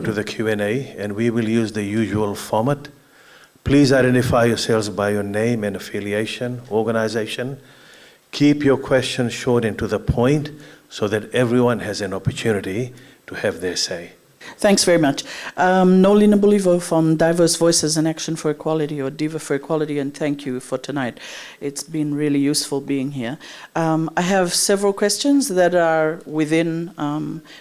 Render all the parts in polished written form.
on to the Q&A, and we will use the usual format. Please identify yourselves by your name and affiliation, organization. Keep your questions short and to the point so that everyone has an opportunity to have their say. Thanks very much. Nolina Bolivo from Diverse Voices in Action for Equality, or DIVA for Equality, and thank you for tonight. It's been really useful being here. I have several questions that are within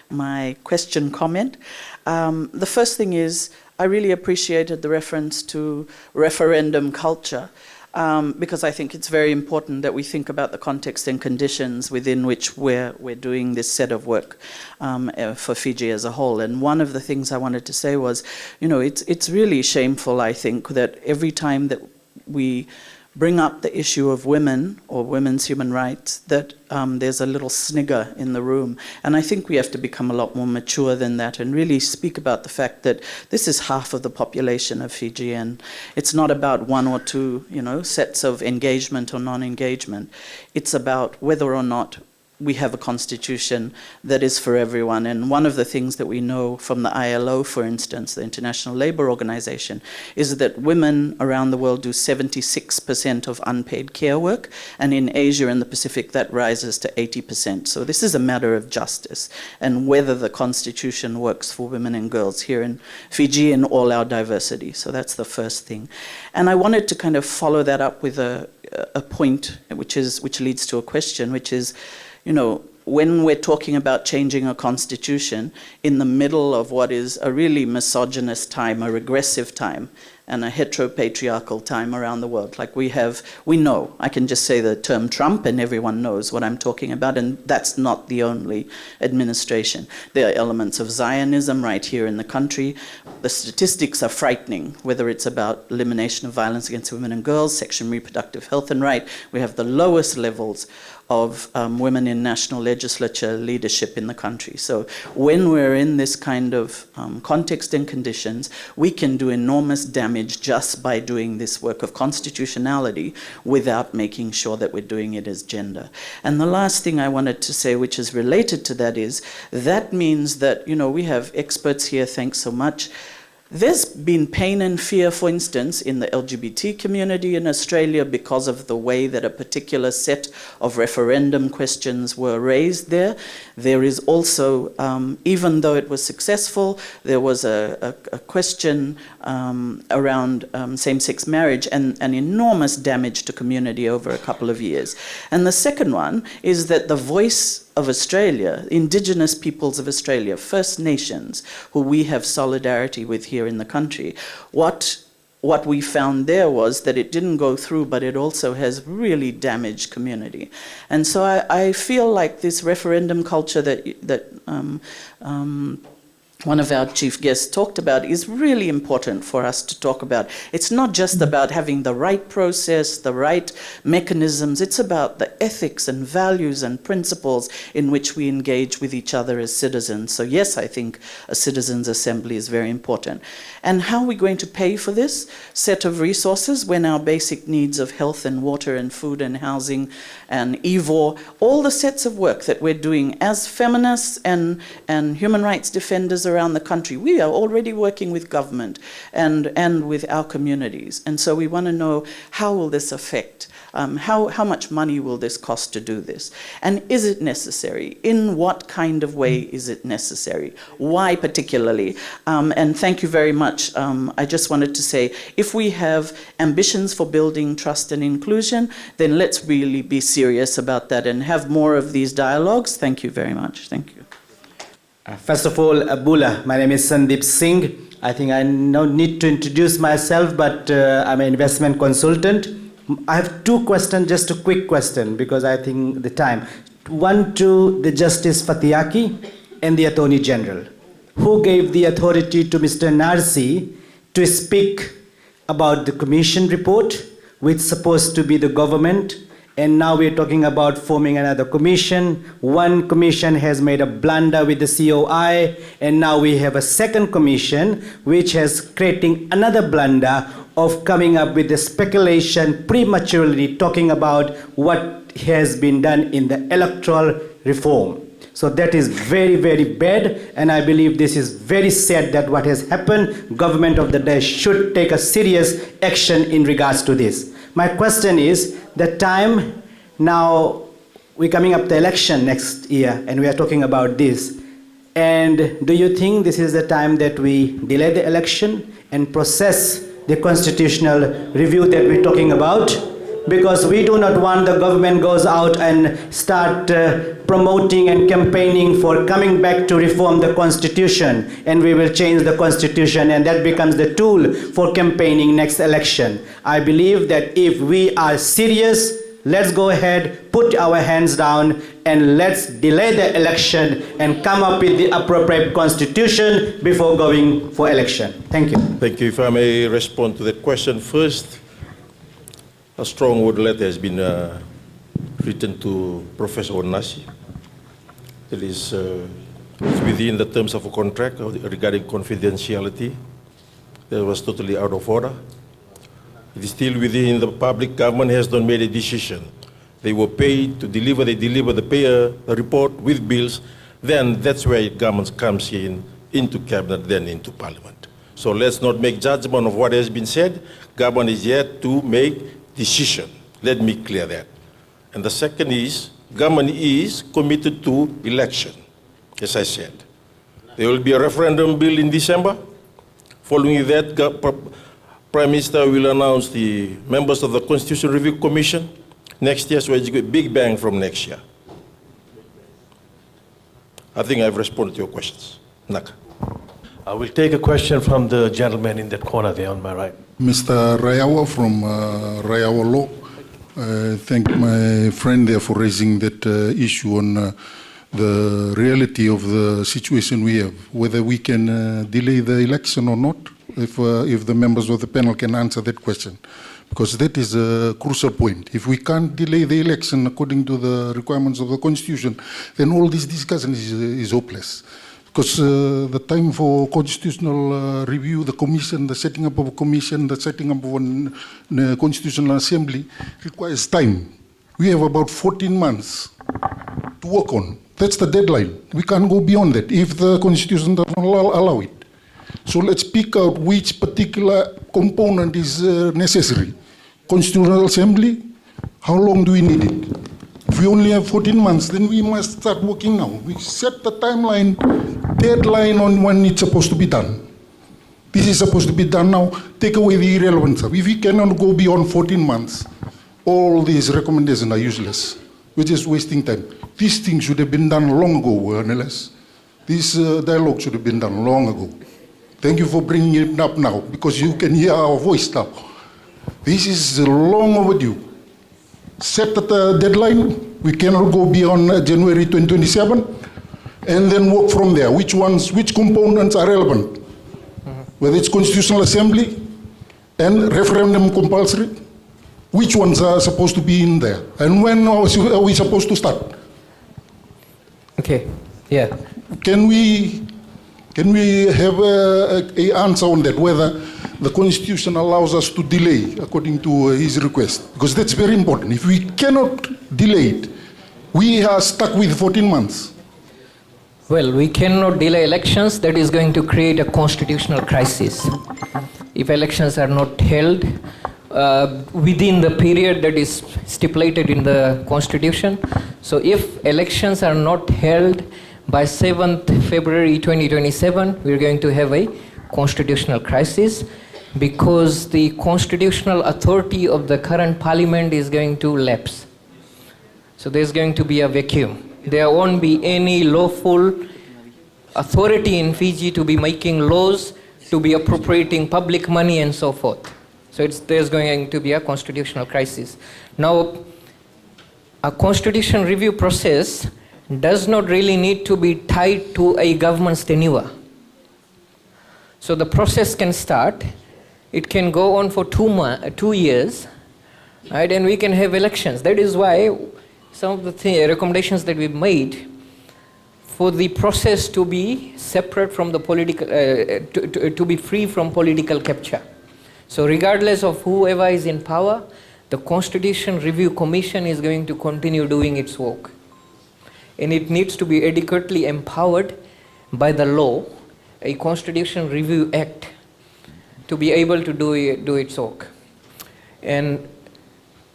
my question comment. The first thing is, I really appreciated the reference to referendum culture. Because I think it's very important that we think about the context and conditions within which we're doing this set of work for Fiji as a whole. And one of the things I wanted to say was, it's really shameful, I think, that every time that we bring up the issue of women or women's human rights, that there's a little snigger in the room. And I think we have to become a lot more mature than that and really speak about the fact that this is half of the population of Fiji, and it's not about one or two, sets of engagement or non-engagement. It's about whether or not we have a constitution that is for everyone. And one of the things that we know from the ILO, for instance, the International Labour Organization, is that women around the world do 76% of unpaid care work, and in Asia and the Pacific that rises to 80%. So this is a matter of justice and whether the constitution works for women and girls here in Fiji in all our diversity. So that's the first thing. And I wanted to kind of follow that up with a point which leads to a question, which is, when we're talking about changing a constitution in the middle of what is a really misogynist time, a regressive time, and a heteropatriarchal time around the world, like we know, I can just say the term Trump and everyone knows what I'm talking about, and that's not the only administration. There are elements of Zionism right here in the country. The statistics are frightening, whether it's about elimination of violence against women and girls, sexual and reproductive health and right. We have the lowest levels of women in national legislature leadership in the country. So when we're in this kind of context and conditions, we can do enormous damage just by doing this work of constitutionality without making sure that we're doing it as gender. And the last thing I wanted to say, which is related to that, is that means that, we have experts here, thanks so much. There's been pain and fear, for instance, in the LGBT community in Australia because of the way that a particular set of referendum questions were raised there. There is also, even though it was successful, there was a question around same-sex marriage and an enormous damage to community over a couple of years. And the second one is that the voice of Australia, Indigenous peoples of Australia, First Nations, who we have solidarity with here in the country, what we found there was that it didn't go through, but it also has really damaged community. And so I feel like this referendum culture that one of our chief guests talked about is really important for us to talk about. It's not just about having the right process, the right mechanisms. It's about the ethics and values and principles in which we engage with each other as citizens. So yes, I think a citizens' assembly is very important. And how are we going to pay for this set of resources when our basic needs of health and water and food and housing and EVOR, all the sets of work that we're doing as feminists and human rights defenders around the country, we are already working with government and with our communities. And so we want to know, how will this affect? How much money will this cost to do this? And is it necessary? In what kind of way is it necessary? Why particularly? And thank you very much. I just wanted to say, if we have ambitions for building trust and inclusion, then let's really be serious about that and have more of these dialogues. Thank you very much. Thank you. First of all, Bula, my name is Sandeep Singh. I think I no need to introduce myself, but I'm an investment consultant. I have two questions, just a quick question, because I think the time. One to the Justice Fatiaki and the Attorney General. Who gave the authority to Mr. Narsi to speak about the commission report, which is supposed to be the government, and now we're talking about forming another commission. One commission has made a blunder with the COI, and now we have a second commission which has creating another blunder of coming up with the speculation prematurely talking about what has been done in the electoral reform. So that is very, very bad, and I believe this is very sad that what has happened. Government of the day should take a serious action in regards to this. My question is, the time now, we're coming up the election next year, and we are talking about this. And do you think this is the time that we delay the election and process the constitutional review that we're talking about? Because we do not want the government goes out and start promoting and campaigning for coming back to reform the constitution, and we will change the constitution, and that becomes the tool for campaigning next election. I believe that if we are serious, let's go ahead, put our hands down, and let's delay the election and come up with the appropriate constitution before going for election. Thank you. Thank you. If I may respond to that question first, a strong word letter has been written to Professor Onasi. It is within the terms of a contract regarding confidentiality. That was totally out of order. It is still within the public. Government has not made a decision. They were paid to deliver. They deliver the payer a report with bills. Then that's where government comes in, into cabinet, then into parliament. So let's not make judgment of what has been said. Government is yet to make decision. Let me clear that. And the second is, government is committed to election, as I said. There will be a referendum bill in December. Following that, Prime Minister will announce the members of the Constitution Review Commission next year, so it's a big bang from next year. I think I've responded to your questions. Naka. I will take a question from the gentleman in that corner there on my right. Mr. Rayawa from Rayawa Law. Thank my friend there for raising that issue on the reality of the situation we have, whether we can delay the election or not, if the members of the panel can answer that question. Because that is a crucial point. If we can't delay the election according to the requirements of the Constitution, then all this discussion is hopeless. Because the time for constitutional review, the commission, the setting up of a commission, the setting up of a constitutional assembly requires time. We have about 14 months to work on. That's the deadline. We can't go beyond that if the Constitution doesn't allow it. So let's pick out which particular component is necessary. Constitutional assembly, how long do we need it? If we only have 14 months, then we must start working now. We set the timeline, deadline on when it's supposed to be done. This is supposed to be done now. Take away the irrelevant stuff. If we cannot go beyond 14 months, all these recommendations are useless. We're just wasting time. These things should have been done long ago, Neles. This dialogue should have been done long ago. Thank you for bringing it up now, because you can hear our voice now. This is long overdue. Set the deadline. We cannot go beyond January 2027, and then work from there. Which components are relevant? Whether it's Constitutional Assembly and referendum compulsory, which ones are supposed to be in there? And when are we supposed to start? Okay, yeah. Can we have a answer on that, whether the Constitution allows us to delay according to his request? Because that's very important. If we cannot delay it, we are stuck with 14 months. Well, we cannot delay elections. That is going to create a constitutional crisis. If elections are not held within the period that is stipulated in the Constitution. So if elections are not held by 7th February 2027, we're going to have a constitutional crisis, because the constitutional authority of the current parliament is going to lapse. So there's going to be a vacuum. There won't be any lawful authority in Fiji to be making laws, to be appropriating public money and so forth. So there's going to be a constitutional crisis. Now, a constitution review process does not really need to be tied to a government's tenure. So the process can start. It can go on for 2 years, right? And we can have elections. That is why some of the recommendations that we've made for the process to be separate from the political, to be free from political capture. So regardless of whoever is in power, the Constitution Review Commission is going to continue doing its work. and it needs to be adequately empowered by the law, a Constitution Review Act, to be able to do its work. And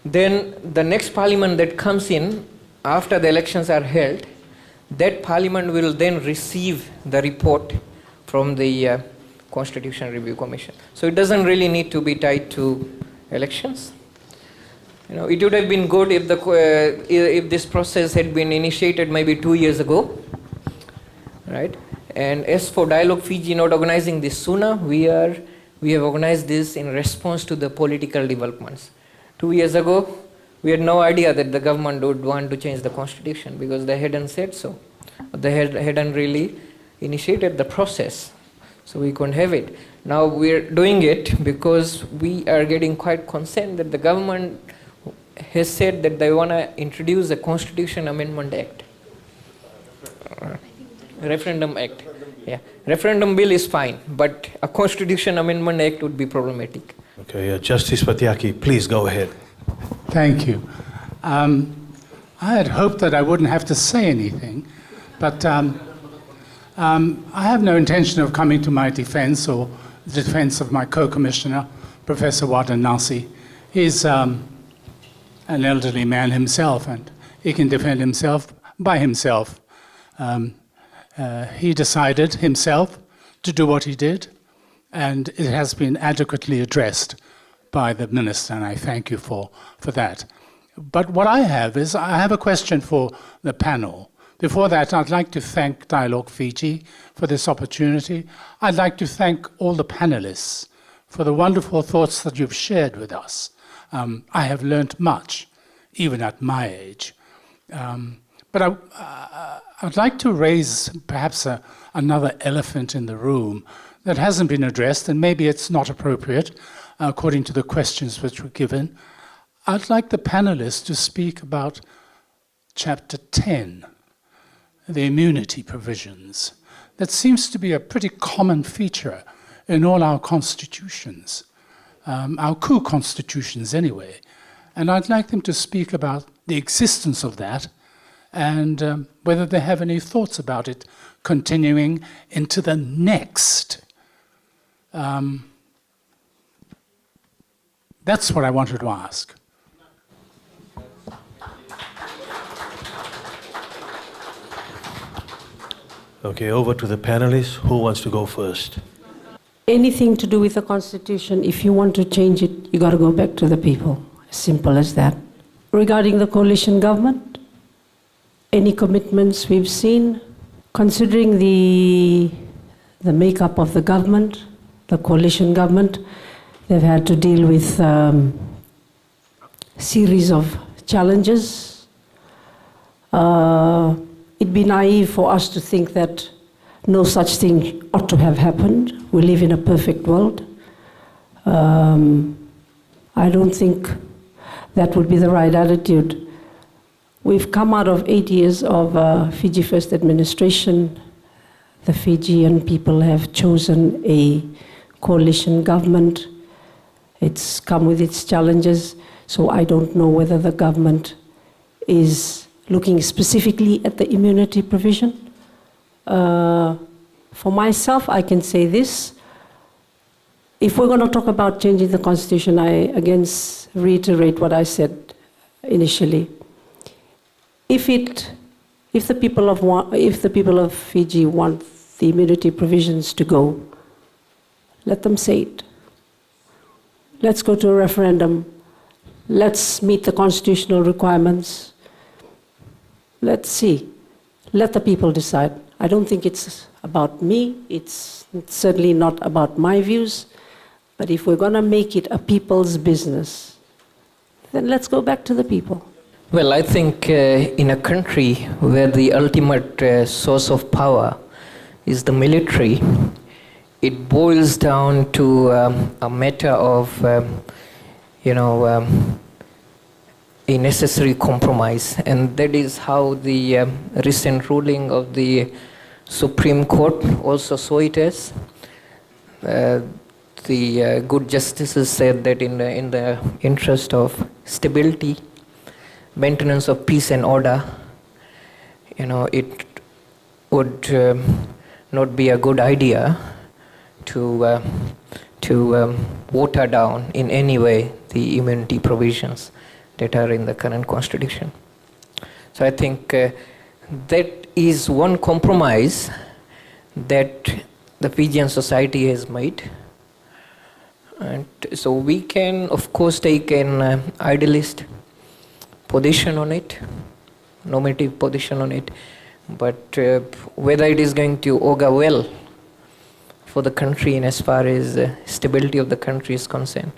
then the next parliament that comes in after the elections are held, that parliament will then receive the report from the Constitution Review Commission. So it doesn't really need to be tied to elections. It would have been good if this process had been initiated maybe 2 years ago, right? And as for Dialogue Fiji not organizing this sooner, we have organized this in response to the political developments. 2 years ago, we had no idea that the government would want to change the constitution because they hadn't said so. They hadn't really initiated the process, so we couldn't have it. Now we're doing it because we are getting quite concerned that the government has said that they want to introduce a Constitution Amendment Act. Referendum Act. Yeah. Referendum bill is fine, but a Constitution Amendment Act would be problematic. Okay, Justice Patiaki, please go ahead. Thank you. I had hoped that I wouldn't have to say anything, but I have no intention of coming to my defense or the defense of my co-commissioner, Professor Wadanasi. He's an elderly man himself, and he can defend himself by himself. He decided himself to do what he did, and it has been adequately addressed by the minister, and I thank you for that. But what I have is, I have a question for the panel. Before that, I'd like to thank Dialogue Fiji for this opportunity. I'd like to thank all the panelists for the wonderful thoughts that you've shared with us. I have learnt much, even at my age. But I'd like to raise perhaps another elephant in the room that hasn't been addressed, and maybe it's not appropriate according to the questions which were given. I'd like the panelists to speak about Chapter 10, the immunity provisions. That seems to be a pretty common feature in all our constitutions, our coup constitutions anyway. And I'd like them to speak about the existence of that and whether they have any thoughts about it continuing into the next. That's what I wanted to ask. Okay, over to the panelists. Who wants to go first? Anything to do with the Constitution, if you want to change it, you got to go back to the people. Simple as that. Regarding the coalition government, any commitments we've seen, considering the makeup of the government, the coalition government, they've had to deal with a series of challenges. It'd be naive for us to think that no such thing ought to have happened. We live in a perfect world. I don't think that would be the right attitude. We've come out of 8 years of Fiji First administration. The Fijian people have chosen a coalition government. It's come with its challenges, so I don't know whether the government is looking specifically at the immunity provision. For myself, I can say this. If we're going to talk about changing the Constitution, I again reiterate what I said initially. If the people of Fiji want the immunity provisions to go, let them say it. Let's go to a referendum. Let's meet the constitutional requirements. Let's see. Let the people decide. I don't think it's about me. It's certainly not about my views. But if we're going to make it a people's business, then let's go back to the people. Well, I think in a country where the ultimate source of power is the military, it boils down to a matter of, a necessary compromise. And that is how the recent ruling of the Supreme Court also saw it as. The good justices said that in the interest of stability, maintenance of peace and order, it would not be a good idea to water down in any way the immunity provisions that are in the current constitution. So I think that is one compromise that the Fijian society has made. And so we can, of course, take an idealist position on it, normative position on it, but whether it is going to augur well for the country in as far as stability of the country is concerned,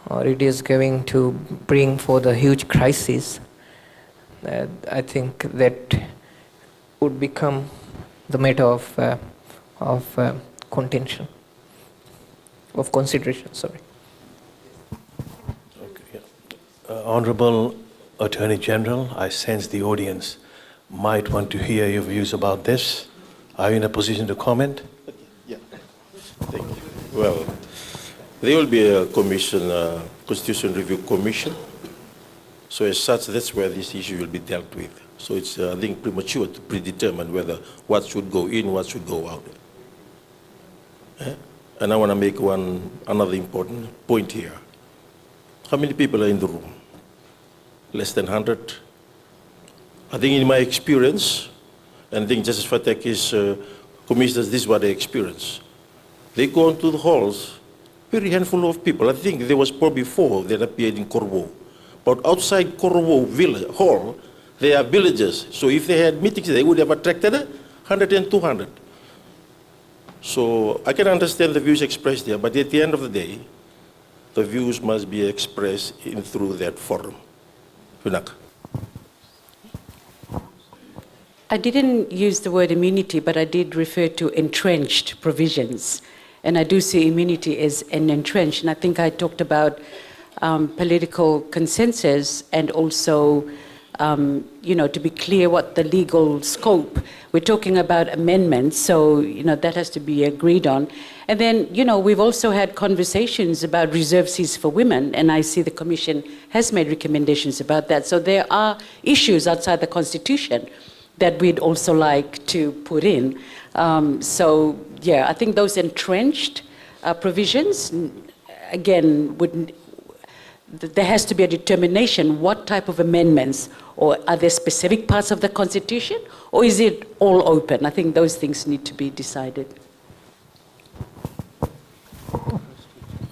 or it is going to bring forth a huge crisis, I think that would become the matter of contention, of consideration, sorry. Okay, yeah. Honorable Attorney General, I sense the audience might want to hear your views about this. Are you in a position to comment? Yeah. Thank you. Well, there will be a commission, Constitution Review Commission. So as such, that's where this issue will be dealt with. So it's, I think, premature to predetermine whether what should go in, what should go out. And I want to make another important point here. How many people are in the room? Less than 100? I think in my experience, and I think Justice Fatek's commissioners, this is what they experience. They go into the halls, very handful of people. I think there was probably 4 that appeared in Corvo. But outside Corvo village hall, there are villages. So if they had meetings, they would have attracted 100 and 200. So I can understand the views expressed there, but at the end of the day, the views must be expressed through that forum. Punaka. I didn't use the word immunity, but I did refer to entrenched provisions. And I do see immunity as an entrenched. And I think I talked about political consensus and also, to be clear what the legal scope. We're talking about amendments, so, that has to be agreed on. And then, we've also had conversations about reserved seats for women, and I see the Commission has made recommendations about that. So there are issues outside the Constitution that we'd also like to put in. I think those entrenched provisions, again, there has to be a determination what type of amendments, or are there specific parts of the Constitution, or is it all open? I think those things need to be decided.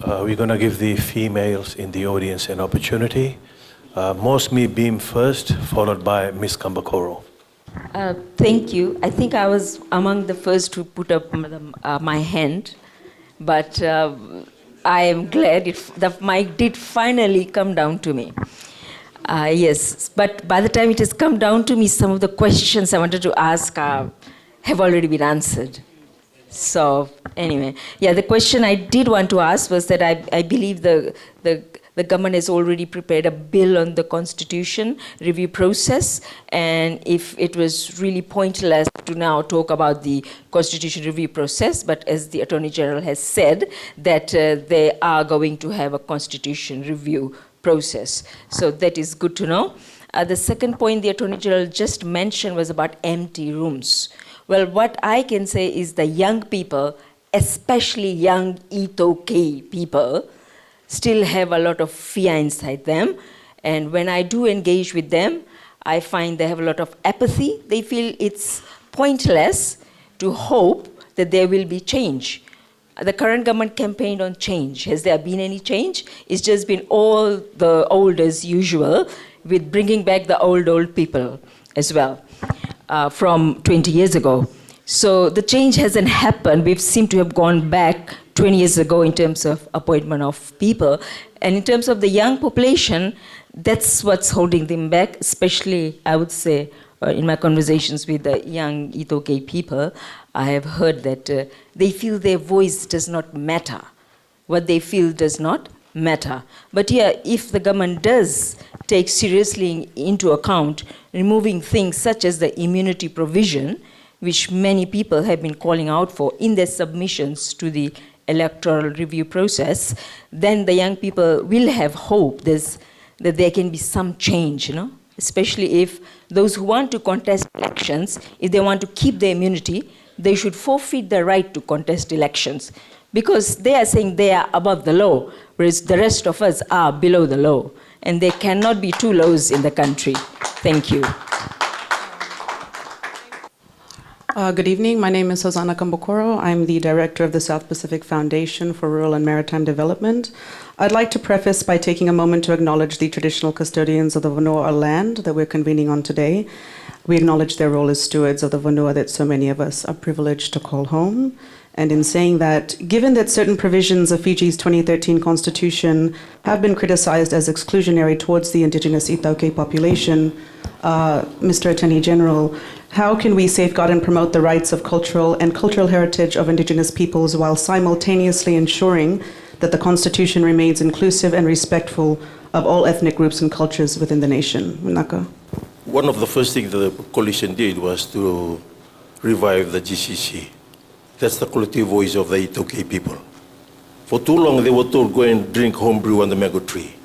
We're going to give the females in the audience an opportunity. Mosmi Beam first, followed by Ms. Kambakoro. Thank you. I think I was among the first to put up my hand, but I am glad the mic did finally come down to me. Yes, but by the time it has come down to me, some of the questions I wanted to ask have already been answered. So anyway, the question I did want to ask was that I believe the government has already prepared a bill on the Constitution review process, and if it was really pointless to now talk about the Constitution review process, but as the Attorney General has said, that they are going to have a Constitution review process. So that is good to know. The second point the Attorney General just mentioned was about empty rooms. Well, what I can say is the young people, especially young Itoke people, still have a lot of fear inside them. And when I do engage with them, I find they have a lot of apathy. They feel it's pointless to hope that there will be change. The current government campaigned on change. Has there been any change? It's just been all the old as usual, with bringing back the old people as well from 20 years ago. So the change hasn't happened. We seem to have gone back 20 years ago in terms of appointment of people. And in terms of the young population, that's what's holding them back, especially, I would say, in my conversations with the young Itoke people, I have heard that they feel their voice does not matter. What they feel does not matter. But if the government does take seriously into account removing things such as the immunity provision, which many people have been calling out for in their submissions to the electoral review process, then the young people will have hope that there can be some change, especially if those who want to contest elections, if they want to keep their immunity, they should forfeit the right to contest elections. Because they are saying they are above the law, whereas the rest of us are below the law. And there cannot be two laws in the country. Thank you. Good evening. My name is Hosanna Kambokoro. I'm the director of the South Pacific Foundation for Rural and Maritime Development. I'd like to preface by taking a moment to acknowledge the traditional custodians of the Vanua land that we're convening on today. We acknowledge their role as stewards of the Vanua that so many of us are privileged to call home. And in saying that, given that certain provisions of Fiji's 2013 constitution have been criticized as exclusionary towards the indigenous Itauke population, Mr. Attorney General, how can we safeguard and promote the rights of cultural heritage of indigenous peoples while simultaneously ensuring that the Constitution remains inclusive and respectful of all ethnic groups and cultures within the nation? Manaka. One of the first things the coalition did was to revive the GCC. That's the collective voice of the Itauke people. For too long, they were told, go and drink homebrew on the mango tree.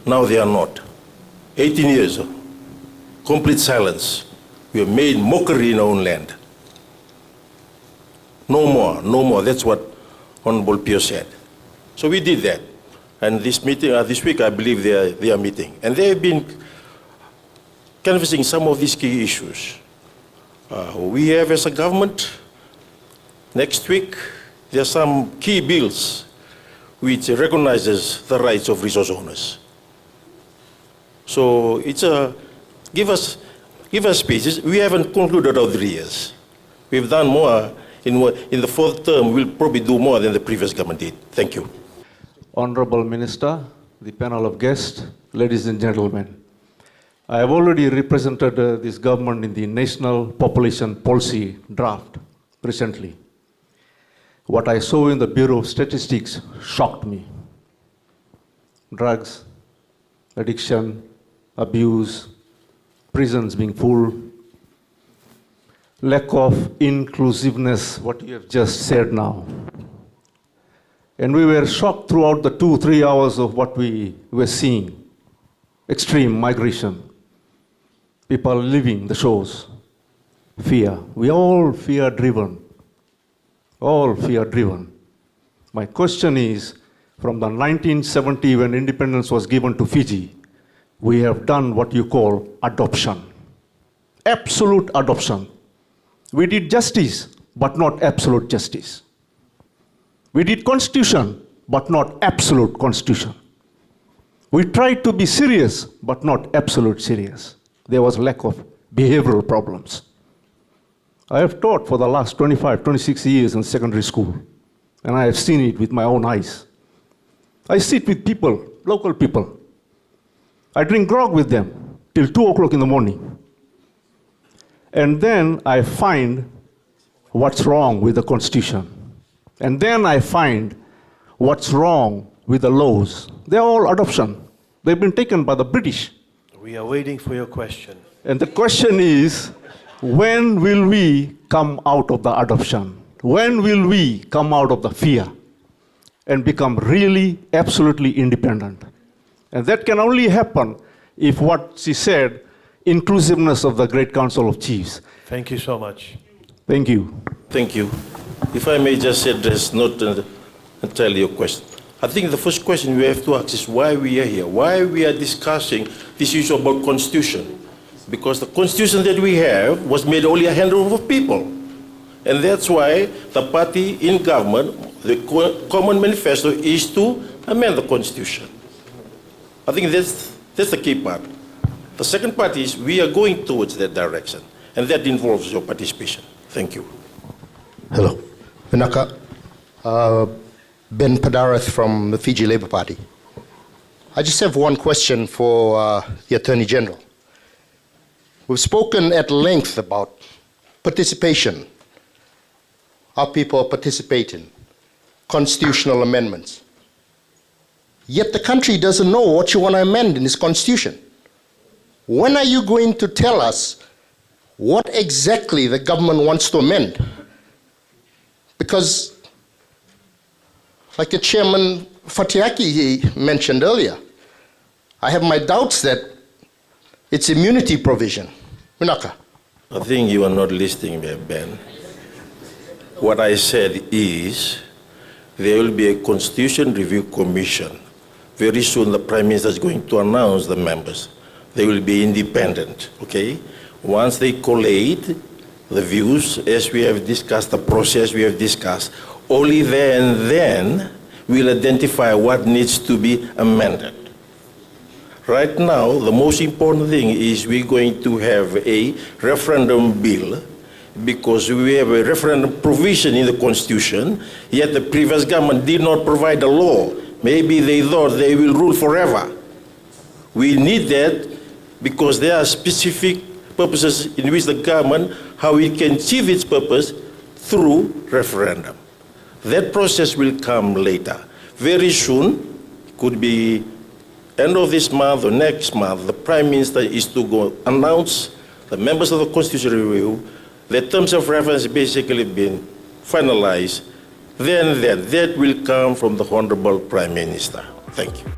Now they are not. 18 years, complete silence. We have made mockery in our own land. No more, no more. That's what Honorable Pio said. So we did that. And this meeting, this week, I believe they are meeting. And they have been canvassing some of these key issues. We have, as a government, next week, there are some key bills which recognizes the rights of resource owners. So it's give us spaces. We haven't concluded our 3 years. We've done more. In the fourth term, we'll probably do more than the previous government did. Thank you. Honorable Minister, the panel of guests, ladies and gentlemen. I have already represented this government in the National Population Policy draft recently. What I saw in the Bureau of Statistics shocked me. Drugs, addiction, abuse, prisons being full, lack of inclusiveness, what you have just said now. And we were shocked throughout the 2-3 hours of what we were seeing. Extreme migration. People leaving the shores. Fear. We all fear-driven. All fear-driven. My question is, from the 1970 when independence was given to Fiji, we have done what you call adoption. Absolute adoption. We did justice, but not absolute justice. We did constitution, but not absolute constitution. We tried to be serious, but not absolute serious. There was lack of behavioral problems. I have taught for the last 25, 26 years in secondary school, and I have seen it with my own eyes. I sit with people, local people. I drink grog with them till 2 o'clock in the morning. And then I find what's wrong with the Constitution. And then I find what's wrong with the laws. They're all adoption. They've been taken by the British. We are waiting for your question. And the question is, when will we come out of the adoption? When will we come out of the fear and become really, absolutely independent? And that can only happen if what she said, inclusiveness of the Great Council of Chiefs. Thank you so much. Thank you. Thank you. If I may just address not entirely your question. I think the first question we have to ask is why we are here, why we are discussing this issue about constitution. Because the constitution that we have was made only a handful of people. And that's why the party in government, the common manifesto is to amend the constitution. I think that's the key part. The second part is we are going towards that direction, and that involves your participation. Thank you. Hello. Vinaka, Ben Padareth from the Fiji Labour Party. I just have one question for the Attorney General. We've spoken at length about participation, how people are participating, constitutional amendments. Yet the country doesn't know what you want to amend in this constitution. When are you going to tell us what exactly the government wants to amend? Because, like the Chairman Fatiaki mentioned earlier, I have my doubts that it's immunity provision. Winaka. I think you are not listening, Ben. What I said is there will be a Constitution Review Commission. Very soon the Prime Minister is going to announce the members. They will be independent, okay? Once they collate the views, as we have discussed, the process we have discussed, only then we'll identify what needs to be amended. Right now, the most important thing is we're going to have a referendum bill because we have a referendum provision in the Constitution, yet the previous government did not provide a law. Maybe they thought they will rule forever. We need that because there are specific purposes in which the government, how it can achieve its purpose through referendum. That process will come later. Very soon, could be end of this month or next month, the Prime Minister is to go announce the members of the Constitutional Review, the terms of reference basically been finalized. Then that will come from the Honorable Prime Minister. Thank you.